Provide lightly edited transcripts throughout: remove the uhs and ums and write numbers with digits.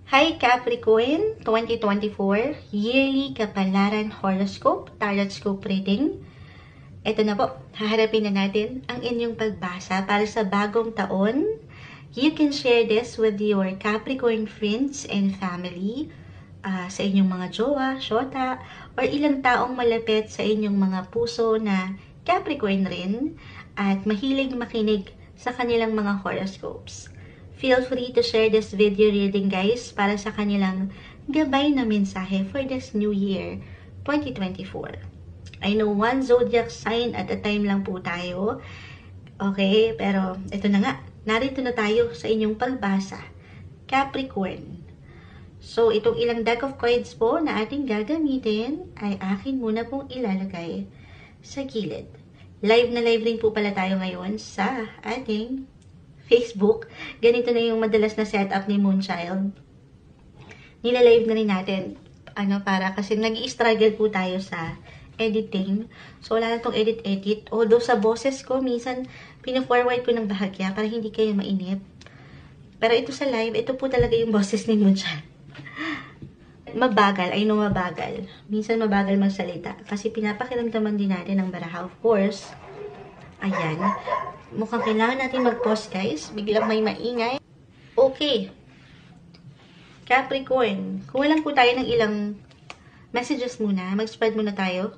Hi Capricorn 2024 Yearly Kapalaran Horoscope Tarot Scope Reading. Ito na po, haharapin na natin ang inyong pagbasa para sa bagong taon. You can share this with your Capricorn friends and family, sa inyong mga jowa, syota, or ilang taong malapit sa inyong mga puso na Capricorn rin at mahilig makinig sa kanilang mga horoscopes. Feel free to share this video reading guys para sa kanilang gabay na mensahe for this new year 2024. I know one zodiac sign at a time lang po tayo. Okay, pero ito na nga. Narito na tayo sa inyong pagbasa. Capricorn. So, itong ilang deck of cards po na ating gagamitin ay akin muna pong ilalagay sa gilid. Live na live rin po pala tayo ngayon sa ating Facebook. Ganito na yung madalas na setup ni Moonchild. Nila-live na rin natin. Para kasi nag-i-struggle po tayo sa editing. So, wala na itong edit-edit. Although sa boses ko, minsan pina-forward ko ng bahagya para hindi kayo mainip. Pero ito sa live, ito po talaga yung boses ni Moonchild. Mabagal. I know mabagal. Minsan mabagal magsalita. Kasi pinapakiramdaman din natin ang baraha. Of course, ayan. Mukhang kailangan natin mag-pause guys. Biglang may maingay. Okay. Capricorn. Kuha lang po tayo ng ilang messages muna. Mag-spread muna tayo.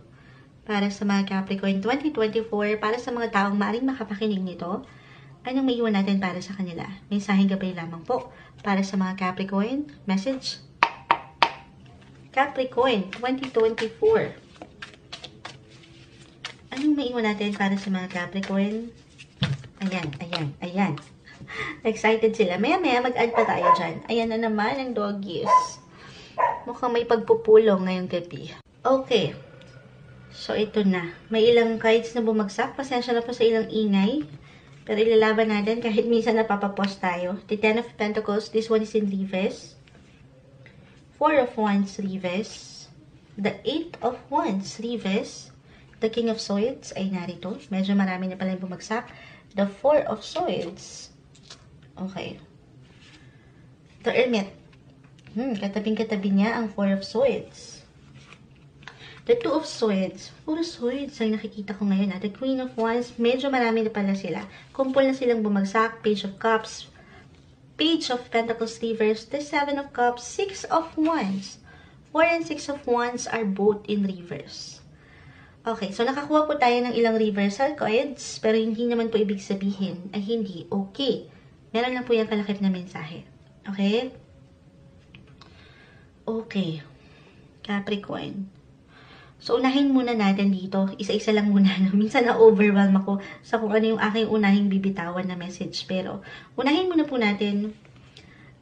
Para sa mga Capricorn 2024. Para sa mga taong maaaring makapakinig nito. Anong maiwan natin para sa kanila? Mensaheng gabay lamang po. Para sa mga Capricorn. Message. Capricorn 2024. Anong maiwan natin para sa mga Capricorn? Ayan. Excited sila. Maya mag-add pa tayo dyan. Ayan na naman ang doggies. Mukhang may pagpupulong ngayong gabi. Okay. So, ito na. May ilang cards na bumagsak. Pasensya na po sa ilang ingay. Pero ilalaban natin kahit minsan napapapost tayo. The Ten of Pentacles. This one is in reverse. Four of Wands reverse. The Eight of Wands reverse. The King of Swords ay narito. Medyo marami na pala yung bumagsak. The Four of Swords. Okay. The Hermit. Katabing-katabi niya ang Four of Swords. The Two of Swords. Puro swords ang nakikita ko ngayon. The Queen of Wands. Medyo marami na pala sila. Kumpul na silang bumagsak. Page of Cups. Page of Pentacles reverse. The Seven of Cups. Six of Wands. Four and Six of Wands are both in reverse. Okay, so nakakuha po tayo ng ilang reversal cards, pero hindi naman po ibig sabihin ay hindi okay. Meron lang po yung kalakip na mensahe. Okay? Okay. Capricorn. So, unahin muna natin dito. Isa-isa lang muna. Minsan na-overwhelm ako sa kung ano yung aking unahing bibitawan na message. Pero, unahin muna po natin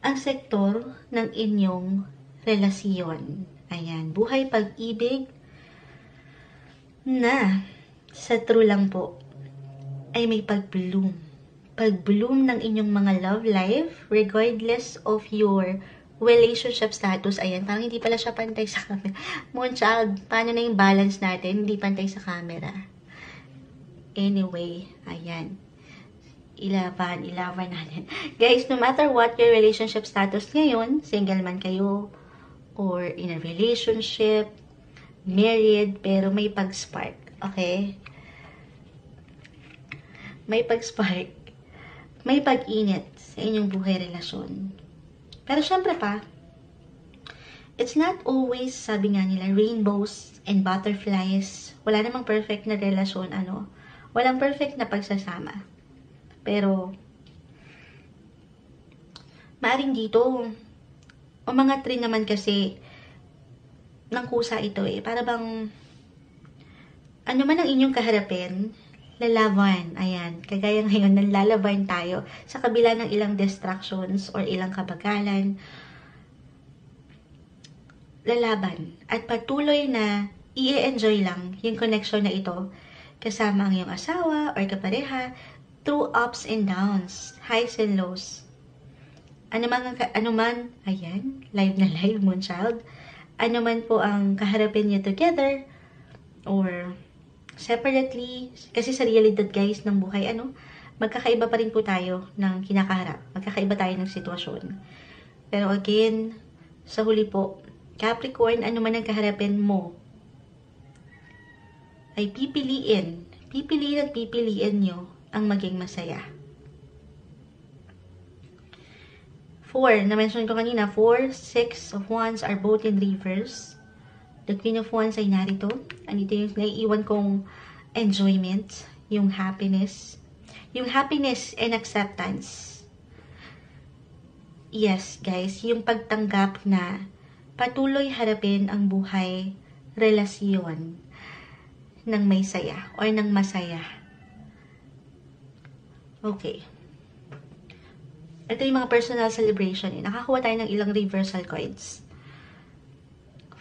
ang sektor ng inyong relasyon. Ayan. Buhay, pag-ibig, na sa true lang po ay may pag-bloom. Pag-bloom ng inyong mga love life regardless of your relationship status. Ayan, parang hindi pala siya pantay sa camera. Moonchild, paano na yung balance natin? Hindi pantay sa camera. Anyway, ayan. Ilaban natin. Guys, no matter what your relationship status ngayon, single man kayo or in a relationship, married, pero may pag-spark. Okay? May pag-spark. May pag-init sa inyong buhay relasyon. Pero syempre pa, it's not always, sabi nga nila, rainbows and butterflies. Wala namang perfect na relasyon, Walang perfect na pagsasama. Pero, maaring dito, mga tree naman kasi, ng kusa ito para bang ano man ang inyong kaharapin, lalaban. Ayan, kagaya ngayon, nalalaban tayo sa kabila ng ilang distractions or ilang kabagalan. Lalaban. At patuloy na i-enjoy lang yung connection na ito kasama ang iyong asawa or kapareha through ups and downs, highs and lows. Ano man, ayan, live na live, Moonchild. Ano man po ang kaharapin niyo together or separately, kasi sa realidad guys ng buhay, magkakaiba pa rin po tayo ng kinakaharap. Magkakaiba tayo ng sitwasyon. Pero again, sa huli po, Capricorn, ano man ang kaharapin mo, ay pipiliin at pipiliin nyo ang maging masaya. 4, na-mention ko kanina, 4, 6 of Wands are both in reverse. The Queen of Wands ay narito. Andito yung naiiwan kong enjoyment, yung happiness and acceptance. Yes, guys, yung pagtanggap na patuloy harapin ang buhay, relasyon ng may saya or ng masaya. Okay. Ito yung mga personal celebration. Nakakuha tayo ng ilang reversal coins.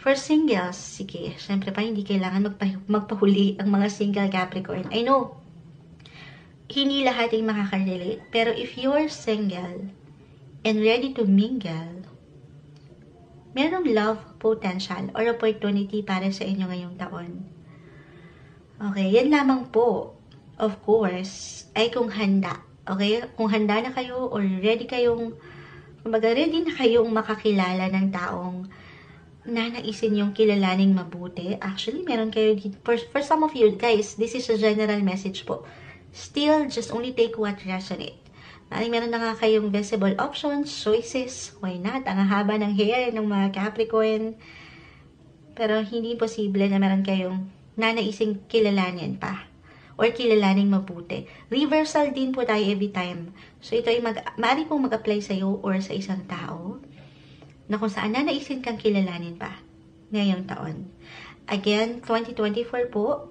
For singles, sige, syempre pa hindi kailangan magpahuli ang mga single Capricorn. I know, hindi lahat ay makaka-relate. Pero if you're single and ready to mingle, merong love potential or opportunity para sa inyo ngayong taon. Okay, yan lamang po. Of course, ay kung handa. Okay, kung handa na kayo or ready na kayong makakilala ng taong nanaisin yung kilalaning mabuti. Actually, meron kayo dito. For some of you, guys, this is a general message po. Still, just only take what resonate. Meron na nga kayong visible options, choices, why not? Ang haba ng hair ng mga Capricorn. Pero hindi posible na meron kayong nanaising kilalanin pa. Or kilalaning mabuti. Reversal din po tayo every time. So, ito ay maaari pong mag-apply sa'yo or sa isang tao na kung saan nanaisin kang kilalanin pa ngayong taon. Again, 2024 po,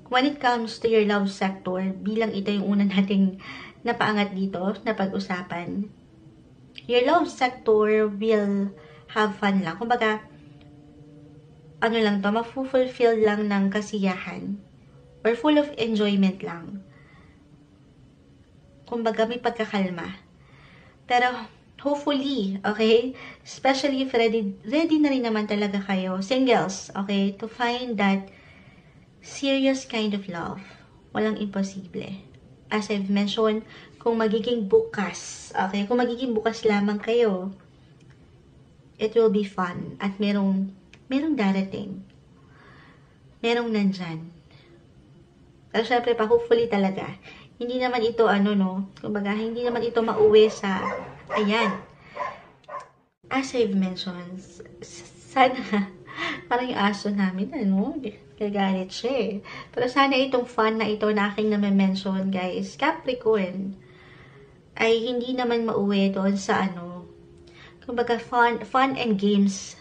when it comes to your love sector, bilang ito yung una nating napaangat dito na pag-usapan, your love sector will have fun lang. Kumbaga, ano lang to, ma-fulfill lang ng kasiyahan or full of enjoyment lang. Kumbaga, may pagkakalma. Pero, hopefully, okay, especially if ready na rin naman talaga kayo, singles, okay, to find that serious kind of love. Walang imposible. As I've mentioned, kung magiging bukas, okay, kung magiging bukas lamang kayo, it will be fun. At merong darating. Merong nandyan. Pero syempre pa, hopefully talaga. Hindi naman ito, kumbaga, hindi naman ito mauwi sa, ayan. As I've mentioned, sana, parang yung aso namin, gagalit siya eh. Pero sana itong fun na ito na aking na-mention, guys, Capricorn, ay hindi naman mauwi doon sa kumbaga fun and games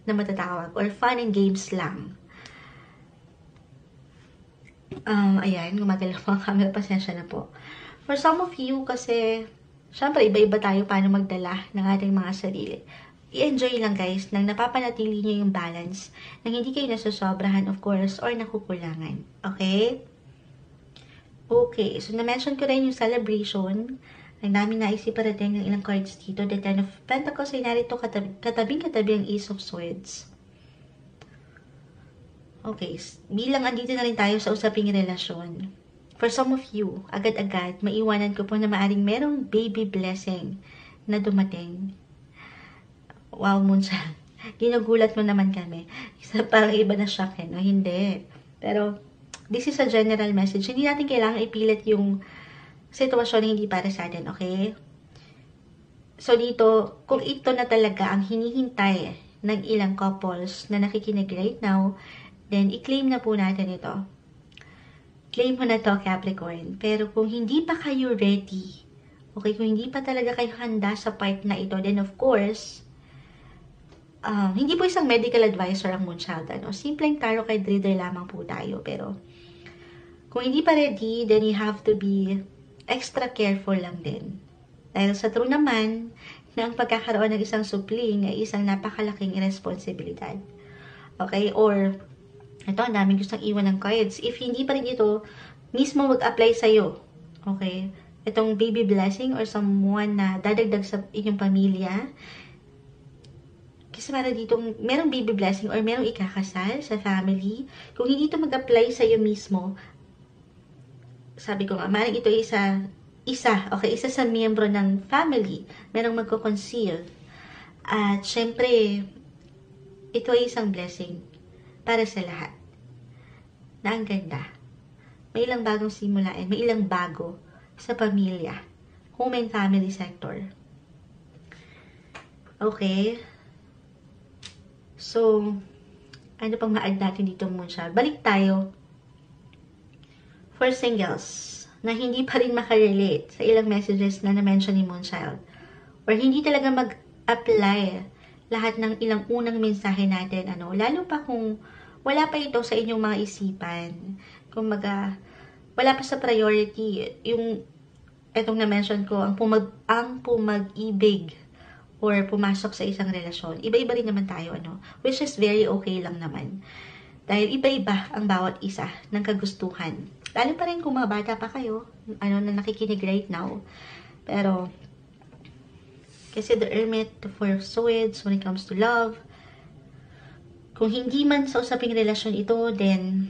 na matatawag, or fun and games lang. Ayan, gumagalaw po ang camera, pasensya na po. For some of you, kasi, syempre, iba-iba tayo paano magdala ng ating mga sarili. I-enjoy lang guys, nang napapanatili nyo yung balance, nang hindi kayo nasasobrahan, of course, or nakukulangan. Okay? Okay, so na-mention ko rin yung celebration. Ang dami naisip parating ng ilang cards dito. The Ten of Pentacles ay narito katabing-katabi ang Ace of Swords. Okay, bilang andito na rin tayo sa usaping relasyon. For some of you, agad-agad, maiwanan ko po na maaring merong baby blessing na dumating. Wow, Moonshine. Ginugulat mo naman kami. Parang iba na shock no? Hindi. Pero, this is a general message. Hindi natin kailangan ipilit yung sitwasyon na hindi para sa atin, okay? So, dito, kung ito na talaga ang hinihintay ng ilang couples na nakikinig right now, then, i-claim na po natin ito. Claim mo na to, Capricorn. Pero kung hindi pa kayo ready, okay, kung hindi pa talaga kayo handa sa part na ito, then of course, hindi po isang medical advisor ang Moonchild. Simpleng tarot card reader lamang po tayo. Pero, kung hindi pa ready, then you have to be extra careful lang din. Dahil sa true naman, na ang pagkakaroon ng isang supling ay isang napakalaking responsibilidad. Okay? Or, ito, ang daming gustong iwan ng cards. If hindi pa rin ito, mismo mag-apply sa'yo. Okay? Itong baby blessing or someone na dadagdag sa inyong pamilya. Kasi para dito, merong baby blessing or merong ikakasal sa family. Kung hindi ito mag-apply sa'yo mismo, sabi ko nga, maaaring ito isa sa miyembro ng family. Merong magko-conceal. At syempre, ito ay isang blessing para sa lahat. Na ang ganda. May ilang bagong simulain, may ilang bago sa pamilya, home and family sector. Okay. So, ano pang ma-add natin dito, Moonchild? Balik tayo for singles na hindi pa rin makarelate sa ilang messages na na-mention ni Moonchild. Or hindi talaga mag-apply lahat ng ilang unang mensahe natin. Lalo pa kung wala pa ito sa inyong mga isipan. Kung wala pa sa priority. Yung etong na-mention ko, ang pumag-ibig or pumasok sa isang relasyon. Iba-iba rin naman tayo, which is very okay lang naman. Dahil iba-iba ang bawat isa ng kagustuhan. Lalo pa rin kung mga bata pa kayo, na nakikinig right now. Pero, kasi the Hermit, the Four of Swords, when it comes to love, kung hindi man sa usaping relasyon ito, then,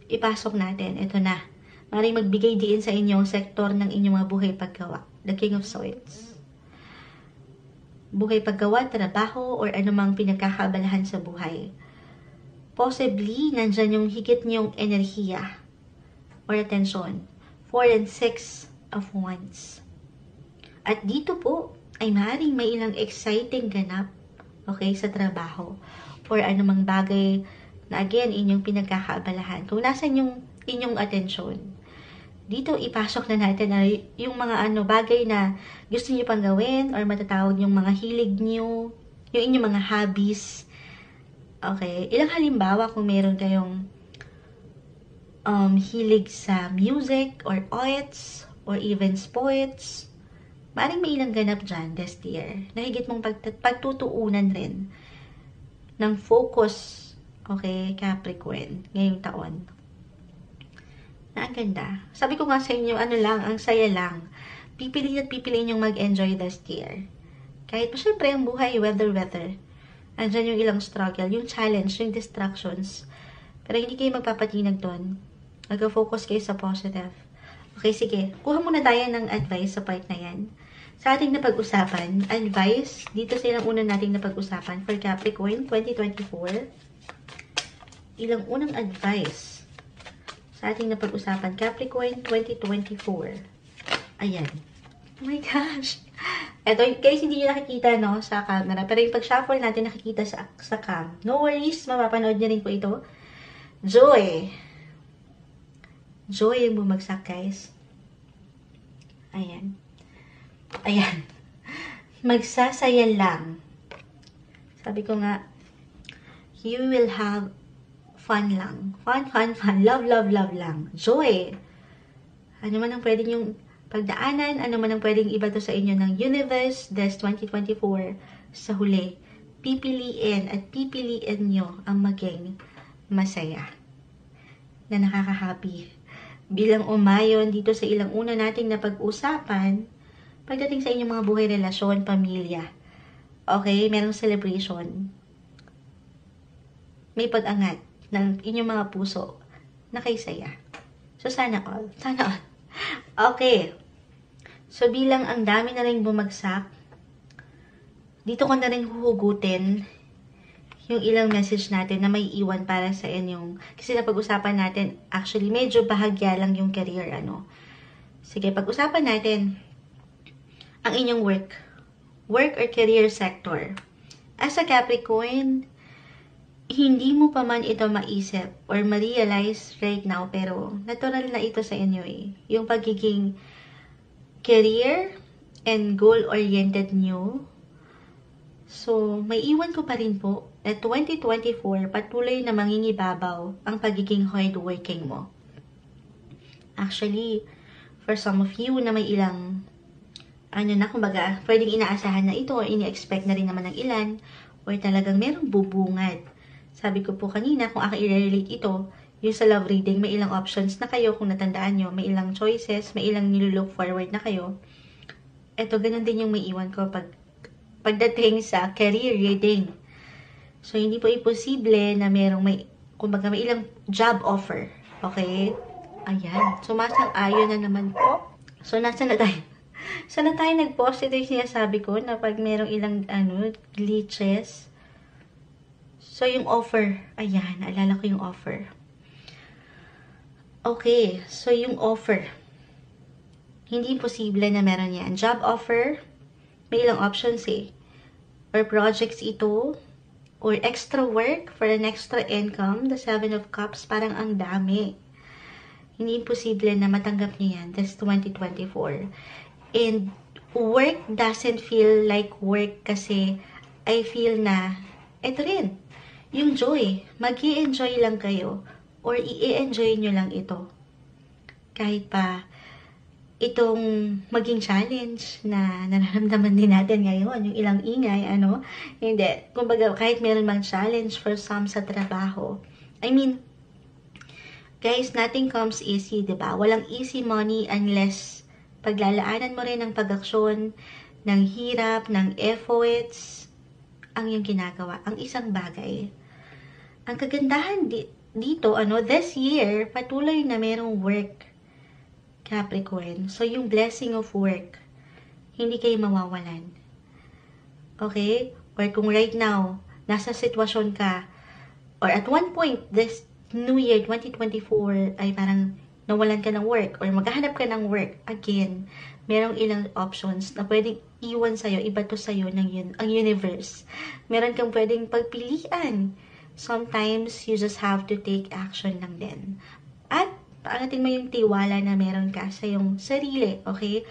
ipasok natin. Ito na. Maring magbigay diin sa inyong sektor ng inyong mga buhay paggawa. The King of Swords. Buhay paggawa, trabaho, or anumang pinagkakaabalahan sa buhay. Possibly, nandyan yung higit niyong enerhiya or attention. 4 and 6 of Wands. At dito po, ay maaaring may ilang exciting ganap, okay, sa trabaho. Or anumang bagay na again, inyong pinagkakaabalahan. Kung nasan yung inyong atensyon. Dito, ipasok na natin yung mga bagay na gusto niyo pang gawin or matatawag yung mga hilig niyo, yung inyong mga hobbies. Okay, ilang halimbawa kung meron kayong hilig sa music or arts or even sports. Maaaring may ilang ganap dyan this year. Nahigit mong pagtutuunan rin ng focus, okay, Capricorn, ngayong taon. Na ang ganda. Sabi ko nga sa inyo, ang saya lang. Pipiliin at pipiliin yung mag-enjoy this year. Kahit pa syempre ang buhay, weather. Andyan yung ilang struggle, yung challenge, yung distractions. Pero hindi kayo magpapatinag doon. Mag-focus kayo sa positive. Okay, sige. Kuha muna tayo ng advice sa part na yan. Sa ating napag-usapan, advice, dito sa ilang unang nating napag-usapan for Capricorn 2024. Ilang unang advice sa ating napag-usapan, Capricorn 2024. Ayan. Oh my gosh. Ito, guys, hindi nyo nakikita, sa camera. Pero yung pag-shuffle natin, nakikita sa cam. No worries, mapapanood nyo rin po ito. Joy. Joy yung bumagsak, guys. Ayan. Ayan. Magsasaya lang. Sabi ko nga, you will have fun lang. Fun. Love lang. Joy. Ano man ang pwede nyong pagdaanan, ano man ang pwedeng iba to sa inyo ng universe, this 2024, sa huli, pipiliin nyo ang maging masaya. Na nakaka-happy. Bilang umayon dito sa ilang una nating napag-usapan, pagdating sa inyong mga buhay, relasyon, pamilya. Okay, merong celebration. May pag-angat ng inyong mga puso na kay saya. So, sana all. Okay. So, bilang ang dami na rin bumagsak, dito ko na rin huhugutin yung ilang message natin na may iwan para sa inyong, kasi napag-usapan natin, actually, medyo bahagya lang yung career, Sige, pag-usapan natin ang inyong work or career sector. As a Capricorn, hindi mo pa man ito maisip or ma-realize right now, pero natural na ito sa inyo yung pagiging career and goal-oriented nyo. So, may iwan ko pa rin po na 2024, patuloy na mangingibabaw ang pagiging hardworking mo. Actually, for some of you na may ilang, kumbaga, pwedeng inaasahan na ito or ini-expect na rin naman ng ilan or talagang merong bubungad. Sabi ko po kanina, kung ako i-relate ito, yung sa love reading, may ilang options na kayo kung natandaan nyo, may ilang choices, may ilang nilulook forward na kayo. Ito, ganun din yung may iwan ko pagdating sa career reading. So, hindi po imposible na kumbaga may ilang job offer. Okay? Ayan. So, masang-ayon na naman po. So, nasa na tayo? Sana tayo nag-positive niya, sabi ko, na pag merong ilang, glitches. So, yung offer. Ayan, naalala ko yung offer. Okay, so yung offer. Hindi posible na meron yan. Job offer, may ilang options eh. Or projects ito, or extra work for an extra income, the 7 of Cups, parang ang dami. Hindi imposible na matanggap niyo yan this 2024. And work doesn't feel like work kasi I feel na, eto rin, yung joy. Mag-i-enjoy lang kayo or i-enjoy nyo lang ito. Kahit pa itong maging challenge na nararamdaman din natin ngayon, yung ilang ingay, hindi. Kumbaga, kahit meron mang challenge for some sa trabaho. I mean, guys, nothing comes easy, diba? Walang easy money unless paglalaanan mo rin ng pag-aksyon, ng hirap, ng efforts, ang yung ginagawa, ang isang bagay. Ang kagandahan dito, this year, patuloy na merong work, Capricorn. So, yung blessing of work, hindi kayo mawawalan. Okay? Or kung right now, nasa sitwasyon ka, or at one point, this New Year 2024, ay parang nawalan ka ng work, or maghahanap ka ng work, again, merong ilang options na pwedeng iwan sa'yo, iba to sa'yo ang universe. Meron kang pwedeng pagpilian. Sometimes, you just have to take action lang din. At, paanatin mo yung tiwala na meron ka sa yung sarili, okay?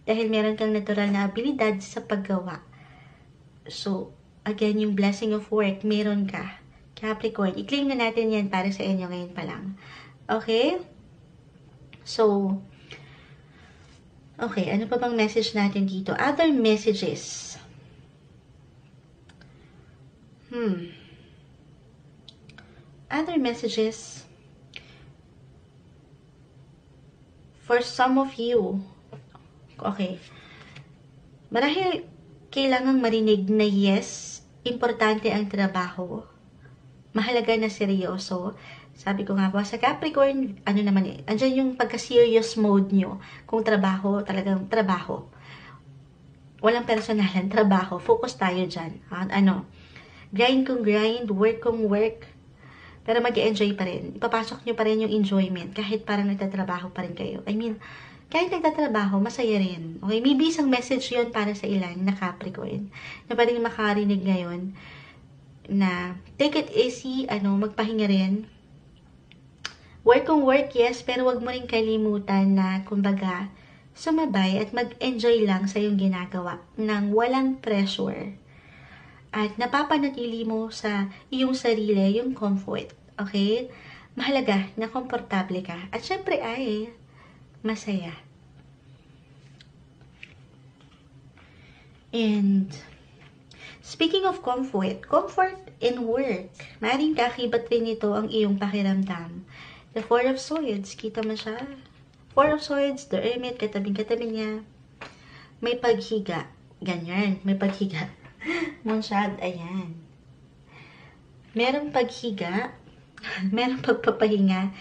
Dahil meron kang natural na abilidad sa paggawa. So, again, yung blessing of work, meron ka. Capricorn, i-claim na natin yan para sa inyo ngayon pa lang. Okay? So, okay, ano pa bang message natin dito? Other messages. Other messages. For some of you, okay, marahil kailangang marinig na yes, importante ang trabaho. Mahalaga na seryoso. Sabi ko nga po, sa Capricorn, andyan yung pagka-serious mode nyo. Kung trabaho, talagang trabaho. Walang personalan, trabaho. Focus tayo dyan. Grind kung grind, work kung work. Pero mag-enjoy pa rin. Ipapasok nyo pa rin yung enjoyment kahit parang nagtatrabaho pa rin kayo. I mean, kahit nagtatrabaho, masaya rin. Okay? Maybe isang message yon para sa ilan na Capricorn na pwedeng makarinig ngayon na take it easy, magpahinga rin. Work kung work, yes, pero wag mo rin kalimutan na, kumbaga, sumabay at mag-enjoy lang sa iyong ginagawa ng walang pressure. At napapanatili mo sa iyong sarili yung comfort. Okay? Mahalaga na komportable ka. At syempre ay masaya. And speaking of comfort in work, maaaring kakibat rin ito ang iyong pakiramdam. The Four of Swords, kita mo siya? Four of Swords, the Hermit, katabing-katabi niya. May paghiga. Ganyan, may paghiga. Monshad, ayan. Merong paghiga, merong pagpapahinga.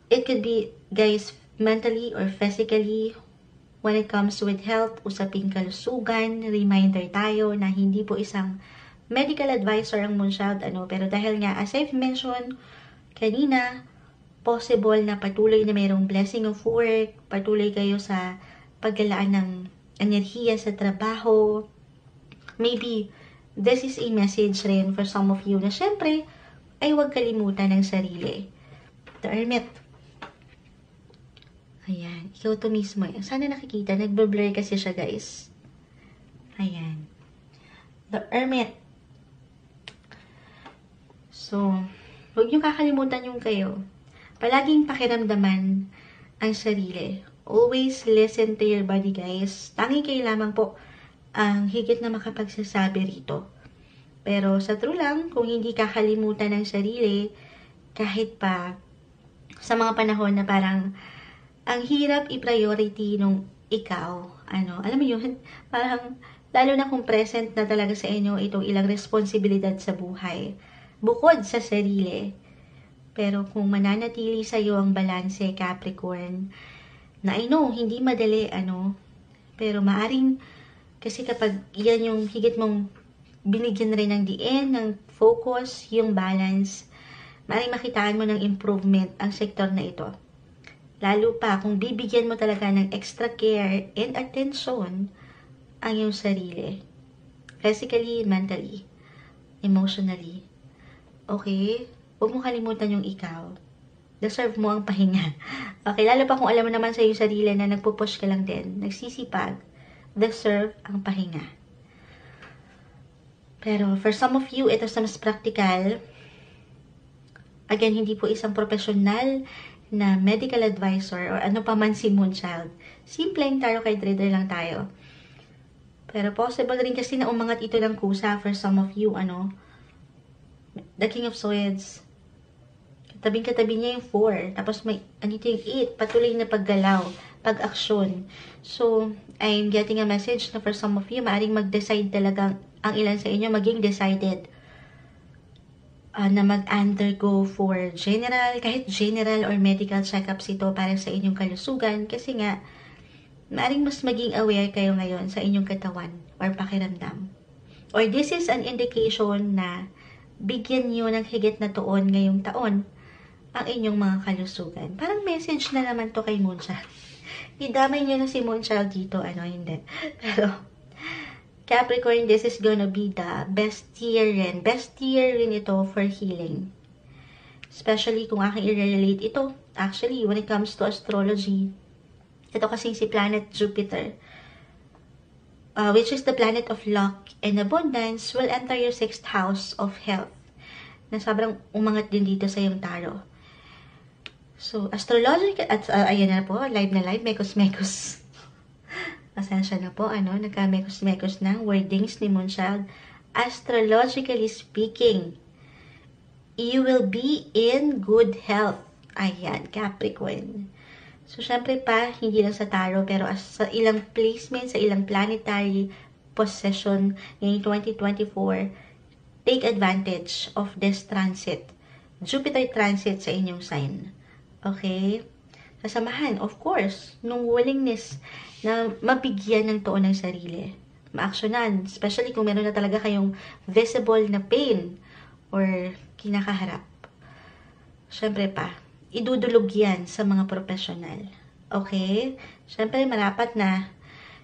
It could be, guys, mentally or physically. When it comes with health, usaping kalusugan, reminder tayo na hindi po isang medical advisor ang Monshad, pero dahil nga, as I've mentioned kanina, possible na patuloy na mayroong blessing of work, patuloy kayo sa paggalaan ng enerhiya sa trabaho. Maybe, this is a message rin for some of you na syempre, ay huwag kalimutan ng sarili. The Hermit. Ayan, ikaw to mismo. Sana nakikita, nagbe-blur kasi siya, guys. Ayan. The Hermit. So, huwag niyo kakalimutan yung kayo. Palaging pakiramdaman ang sarili. Always listen to your body, guys. Tanging kayo lamang po ang higit na makapagsasabi rito. Pero sa true lang, kung hindi kakalimutan ng sarili, kahit pa sa mga panahon na parang ang hirap i-priority nung ikaw, alam mo yun, parang lalo na kung present na talaga sa inyo itong ilang responsibilidad sa buhay, bukod sa sarili. Pero kung mananatili sa iyo ang balanse, Capricorn, Na I know, hindi madali, pero maaring, kasi kapag yan yung higit mong binigyan rin ng diin, ng focus, yung balance, maaring makitaan mo ng improvement ang sektor na ito. Lalo pa kung bibigyan mo talaga ng extra care and attention ang iyong sarili. Physically, mentally, emotionally. Okay? Huwag mo kalimutan yung ikaw. Deserve mo ang pahinga. Okay, lalo pa kung alam mo naman sa iyong sarili na nagpupush ka lang din, nagsisipag, deserve ang pahinga. Pero for some of you, ito sa mas practical, again, hindi po isang professional na medical advisor or ano pa man si Moonchild. Simpleng tarot card reader lang tayo. Pero possible rin kasi na umangat ito ng kusa for some of you, the King of Swords. Tabing-katabi niya yung 4. Tapos may, andito yung 8. Patuloy na paggalaw, pag-aksyon. So, I'm getting a message na for some of you, maaaring mag-decide talaga ang ilan sa inyo, maging decided na mag-undergo for general, kahit general or medical checkups ito para sa inyong kalusugan. Kasi nga, maaaring mas maging aware kayo ngayon sa inyong katawan or pakiramdam. Or this is an indication na bigyan niyo ng higit na tuon ngayong taon ang inyong mga kalusugan. Parang message na naman to kay Moonchild. Idamay niyo na si Moonchild dito, hindi. Pero, Capricorn, this is gonna be the best year rin. Best year rin ito for healing. Especially kung aking i-relate ito. Actually, when it comes to astrology, ito kasing si planet Jupiter, which is the planet of luck and abundance, will enter your 6th house of health. Na sobrang umangat din dito sa iyong tarot. So, astrological, at ayan na po, live na live, mekos-mekos. Pasensya na po, nagka-mekos-mekos ng wordings ni Moonchild. Astrologically speaking, you will be in good health. Ayan, Capricorn. So, syempre pa, hindi lang sa tarot, pero sa ilang placement, sa ilang planetary possession ngayong 2024, take advantage of this transit. Jupiter transit sa inyong sign. Okay? Kasamahan, of course, nung willingness na mabigyan ng tuon ng sarili. Maaksyonan, especially kung meron na talaga kayong visible na pain or kinakaharap. Siyempre pa, idudulog yan sa mga profesional. Okay? Siyempre, marapat na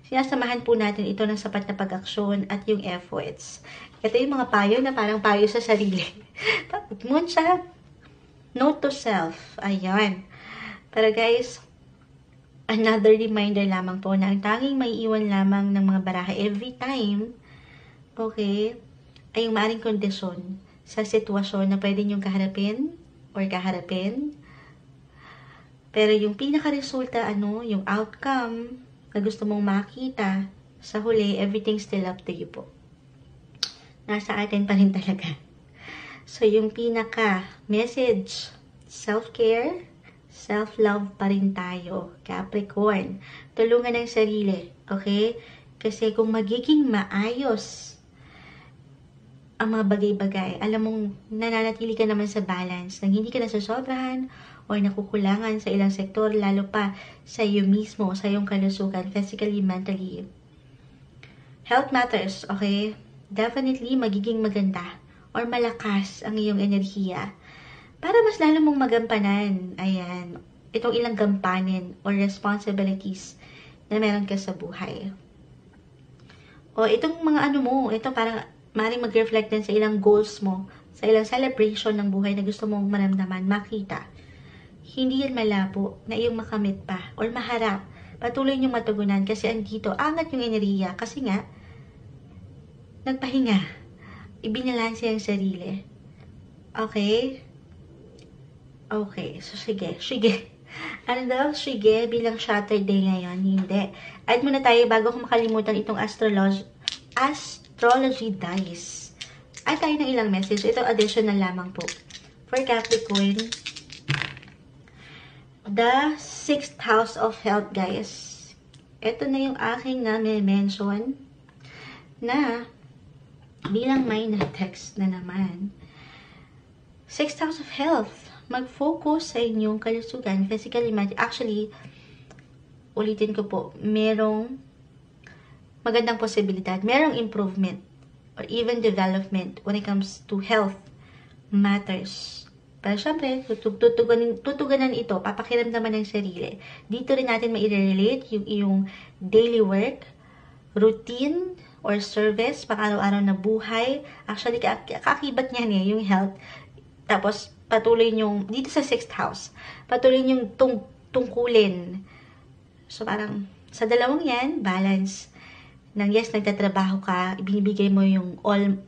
sinasamahan po natin ito ng sapat na pag-aksyon at yung efforts. Ito yung mga payo na parang payo sa sarili. Moonchild, note to self. Ayan. Pero guys, another reminder lamang po na ang tanging may iwan lamang ng mga baraha every time, okay, ay yung maaring kondisyon sa sitwasyon na pwede niyong kaharapin or kaharapin. Pero yung pinaka-resulta, yung outcome na gusto mong makita, sa huli, everything still up to you po. Nasa atin pa rin talaga. So, yung pinaka-message, self-care, self-love pa rin tayo, Capricorn. Tulungan ng sarili, okay? Kasi kung magiging maayos ang mga bagay-bagay, alam mong nananatili ka naman sa balance, nang hindi ka nasasobrahan o nakukulangan sa ilang sektor, lalo pa sa iyo mismo, sa iyong kalusugan, physically, mentally. Health matters, okay? Definitely magiging maganda or malakas ang iyong enerhiya para mas lalo mong magampanan, ayan, itong ilang gampanin or responsibilities na meron ka sa buhay. O itong mga ito parang maaaring mag-reflect din sa ilang goals mo, sa ilang celebration ng buhay na gusto mong maramdaman, makita. Hindi yan malabo na iyong makamit pa or maharap. Patuloy niyong matugunan kasi andito, angat yung enerhiya kasi nga, nagpahinga. Ibinalanse ang sarili. Okay? Okay, so sige. Ano daw? Sige, bilang Saturday ngayon. Hindi. Add muna tayo bago ko makalimutan itong astrology dice. Add tayo ng ilang message. Ito additional lamang po. For Capricorn, the 6th house of health, guys. Ito na yung aking na-mention na bilang may na-text na naman. 6th house of health. Mag-focus sa inyong kalusugan, physically, actually, ulitin ko po, merong magandang posibilidad, merong improvement or even development when it comes to health matters. Pero syempre, tutuganan ito, papakiramdaman ng sarili. Dito rin natin mai-relate yung iyong daily work, routine, or service, pang-araw-araw na buhay. Actually, kakibat niyan yung health. Tapos, patuloy yung, dito sa 6th house, patuloy yung tungkulin. So, parang, sa dalawang yan, balance. Nang yes, nagtatrabaho ka, ibinibigay mo yung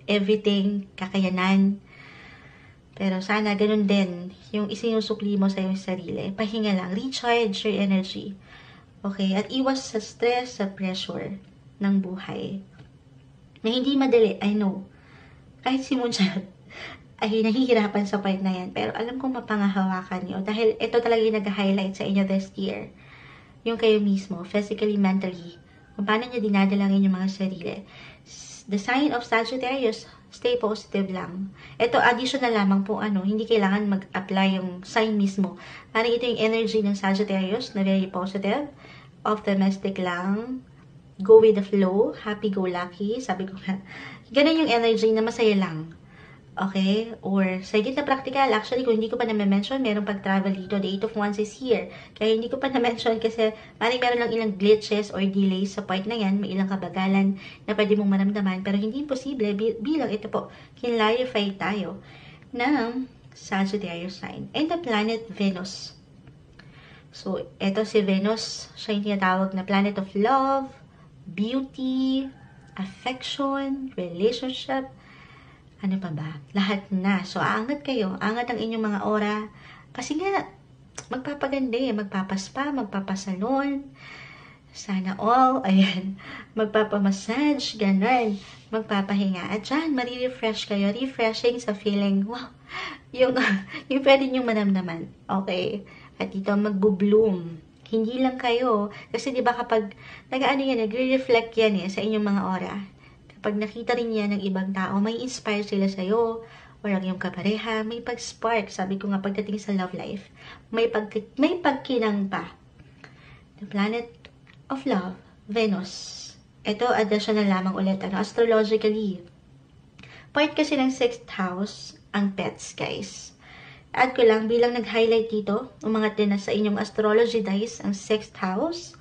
everything, kakayanan. Pero sana ganun din, yung isinusukli mo sa iyong sarili. Pahinga lang, recharge your energy. Okay? At iwas sa stress, sa pressure ng buhay. Na hindi madali, I know. Kahit si Moonshot ay nahihirapan sa part na yan. Pero alam kong mapangahawakan niyo. Dahil ito talaga yung nag-highlight sa inyo this year. Yung kayo mismo, physically, mentally. Kung paano nyo dinadalangin yung mga sarili. The sign of Sagittarius, stay positive lang. Ito, additional lamang po, hindi kailangan mag-apply yung sign mismo. Parang ito yung energy ng Sagittarius na very positive, optimistic lang, go with the flow, happy-go-lucky, sabi ko nga. Ganun yung energy na masaya lang. Okay? Or, sa higit na practical, actually, kung hindi ko pa na-mention, merong pag-travel dito. The 8 of Wands is here. Kaya hindi ko pa na-mention kasi parang meron lang ilang glitches or delays sa point na yan. May ilang kabagalan na pwede mong maramdaman. Pero hindi imposible bilang ito po, kinlarify tayo ng Sagittarius sign. And the planet Venus. So, ito si Venus. Siya yung tinatawag na planet of love, beauty, affection, relationship, ano pa ba? Lahat na. So, aangat kayo. Aangat ang inyong mga aura. Kasi nga, magpapaganda magpapaspa, magpapasalon. Sana all. Ayan. Magpapamassage. Ganon. Magpapahinga. At dyan, marirefresh kayo. Refreshing sa feeling. Wow. Yung pwede nyong manamnaman. Okay. At dito, magbo-bloom. Hindi lang kayo. Kasi diba kapag, nagre-reflect yan sa inyong mga aura. Pag nakita rin yan ng ibang tao, may inspire sila sa'yo, or ang iyong kapareha, may pag-spark. Sabi ko nga, pagdating sa love life, may pagkinang pa. The planet of love, Venus. Ito, additional lamang ulit, astrologically. Part kasi ng 6th house, ang pets, guys. Add ko lang, bilang nag-highlight dito, umangat din na sa inyong astrology dice, ang 6th house.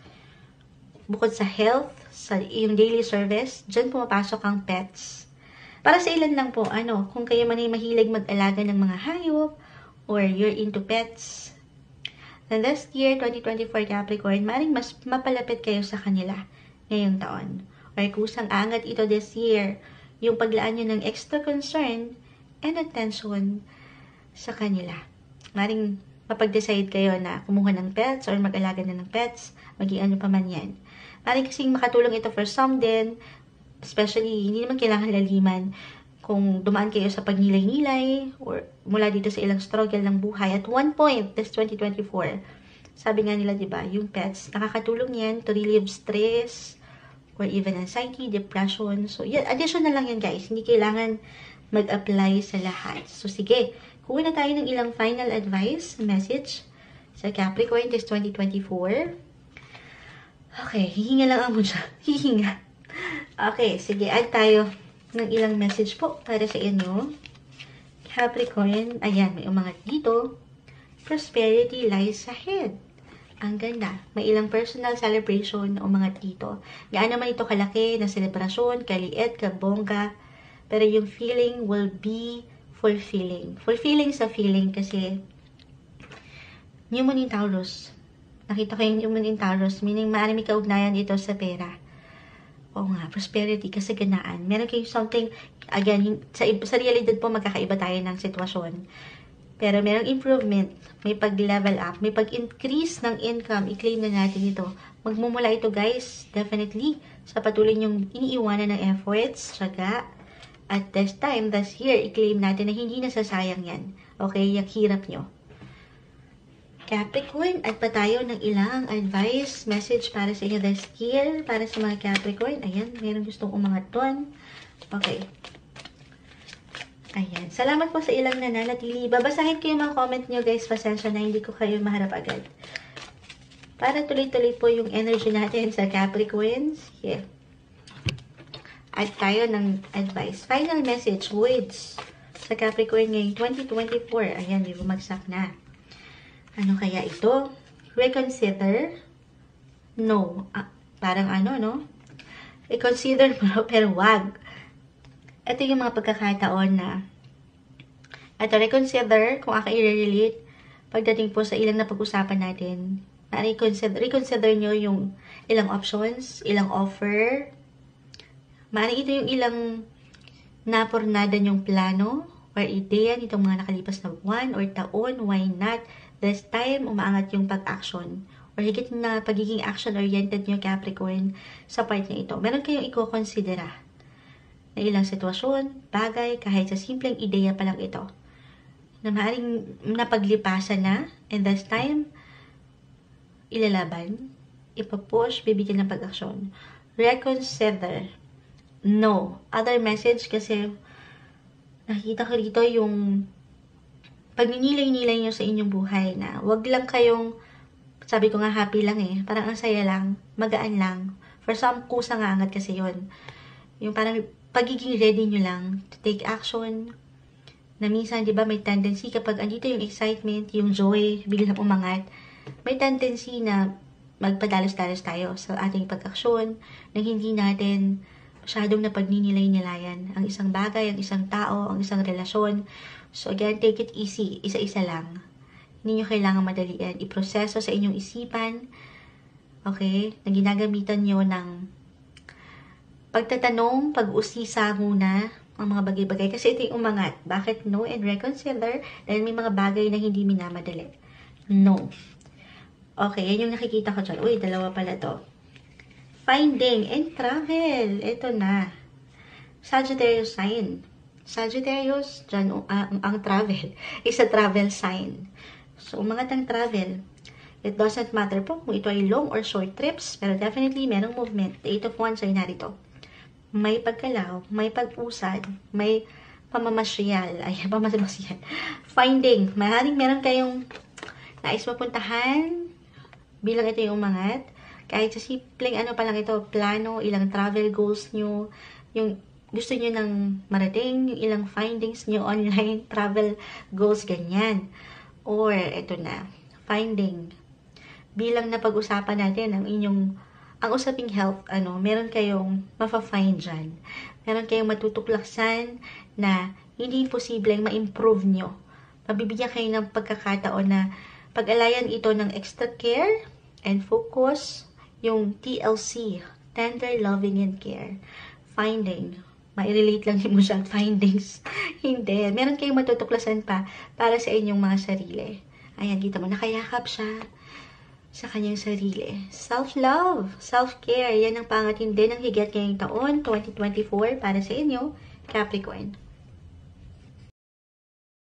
Bukod sa health, sa iyong daily service, dyan pumapasok ang pets. Para sa ilan lang po, kung kayo man ay mahilig mag-alaga ng mga hayop, or you're into pets, then this year, 2024 Capricorn, maring mas mapalapit kayo sa kanila ngayong taon. Or kusang angat ito this year, yung paglaan nyo ng extra concern and attention sa kanila. Maring mapag-decide kayo na kumuha ng pets or mag-alaga na ng pets, maging ano pa man yan. Maring kasing makatulong ito for some din, especially, hindi naman kailangan laliman kung dumaan kayo sa pagnilay-nilay or mula dito sa ilang struggle ng buhay. At one point, this 2024, sabi nga nila, diba, yung pets, nakakatulong yan to relieve stress or even anxiety, depression. So, yan, additional lang yan, guys. Hindi kailangan mag-apply sa lahat. So, sige, kuha na tayo ng ilang final advice, message sa Capricorn this 2024. Okay, hihinga lang ako siya. Hihinga. Okay, sige, add tayo ng ilang message po para sa inyo. Capricorn, ayan, may umangat dito. Prosperity lies ahead. Ang ganda. May ilang personal celebration na umangat dito. Gaan naman ito kalaki na selebrasyon, kaliit, kabongga. Pero yung feeling will be fulfilling. Fulfilling sa feeling kasi New Moon in Taurus. Nakita ko yung New Moon in Taurus, meaning maaaring may kaugnayan ito sa pera. Oo nga, prosperity, kasaganaan. Meron kayong something, again, sa realidad po magkakaiba tayo ng sitwasyon. Pero merong improvement, may pag-level up, may pag-increase ng income, i-claim na natin ito. Magmumula ito, guys, definitely, sa patuloy nyong iniiwanan ng efforts, syaga. At this time, this year, i-claim natin na hindi nasasayang yan. Okay, yung hirap nyo. Capricorn, at pa tayo ng ilang advice, message para sa inyo this year, para sa mga Capricorn. Ayan, mayroong gustong umangat doon. Okay. Ayan. Salamat po sa ilang nananatili. Babasahin ko yung mga comment nyo, guys. Pasensya na, hindi ko kayo maharap agad. Para tuloy-tuloy po yung energy natin sa Capricorns. Yeah. At tayo ng advice. Final message, words sa Capricorn ngayong 2024. Ayan, may bumagsak na. Ano kaya ito? Reconsider? No. Parang ano, no? Reconsider mo, pero wag. Ito yung mga pagkakataon na ito, reconsider, kung ako i-relate, pagdating po sa ilang napag-usapan natin, reconsider nyo yung ilang options, ilang offer. Maaaring ito yung ilang napornada nyong plano or ideya nitong mga nakalipas na buwan or taon. Why not? This time, umaangat yung pag-action or higit na pagiging action-oriented nyo, Capricorn, sa part na ito. Meron kayong i-considera na ilang sitwasyon, bagay, kahit sa simpleng ideya pa lang ito, na maaaring napaglipasan na, and this time, ilalaban, ipapush, bibigyan ng pag-aksyon. Reconsider. No. Other message kasi nakita ko dito yung pagninilay-nilay nyo sa inyong buhay na wag lang kayong, sabi ko nga happy lang parang ang saya lang, magaan lang. For some, kusa nga angat kasi yun. Yung parang pagiging ready nyo lang to take action, na minsan, di ba, may tendency kapag andito yung excitement, yung joy, biglang umangat, may tendency na magpadalos-dalos tayo sa ating pag-aksyon, na hindi natin masyadong napagninilay-nilayan ang isang bagay, ang isang tao, ang isang relasyon. So again, take it easy, isa-isa lang. Hindi nyo kailangan madalian. Iproseso sa inyong isipan, okay, na ginagamitan nyo ng pagtatanong, pag-usisa muna, ang mga bagay-bagay. Kasi ito yung umangat. Bakit no? And reconsider, dahil may mga bagay na hindi minamadali. No. Okay, yan yung nakikita ko dyan. Uy, dalawa pala to. Finding and travel. Ito na. Sagittarius sign. Sagittarius, dyan, ang travel. Is a travel sign. So, umangat ang travel. It doesn't matter po kung ito ay long or short trips, pero definitely merong movement. The 8 of Wands ay narito. May pagkalaw, may pag-usad, may pamamasyal. Ay, pamamasyal. Finding. Meron kayong nais mapuntahan bilang ito yung umangat. Kahit sa simpleng ano pa lang ito, plano, ilang travel goals nyo, yung gusto nyo ng marating, yung ilang findings nyo online, travel goals, ganyan. Or, ito na, finding. Bilang na pag-usapan natin ang usaping health, meron kayong mafa-find dyan. Meron kayong matutuklasan na hindi posibleng ma-improve nyo. Mabibigyan kayo ng pagkakataon na pag-alayan ito ng extra care and focus, yung TLC, Tender Loving and Care. Finding. Mai-relate lang mo siya, findings. Hindi. Meron kayong matutuklasan pa para sa inyong mga sarili. Ayan, kita mo, nakayakap siya sa kanyang sarili. Self-love, self-care, yan ang pangatin din ng higit ngayong taon, 2024, para sa inyo, Capricorn.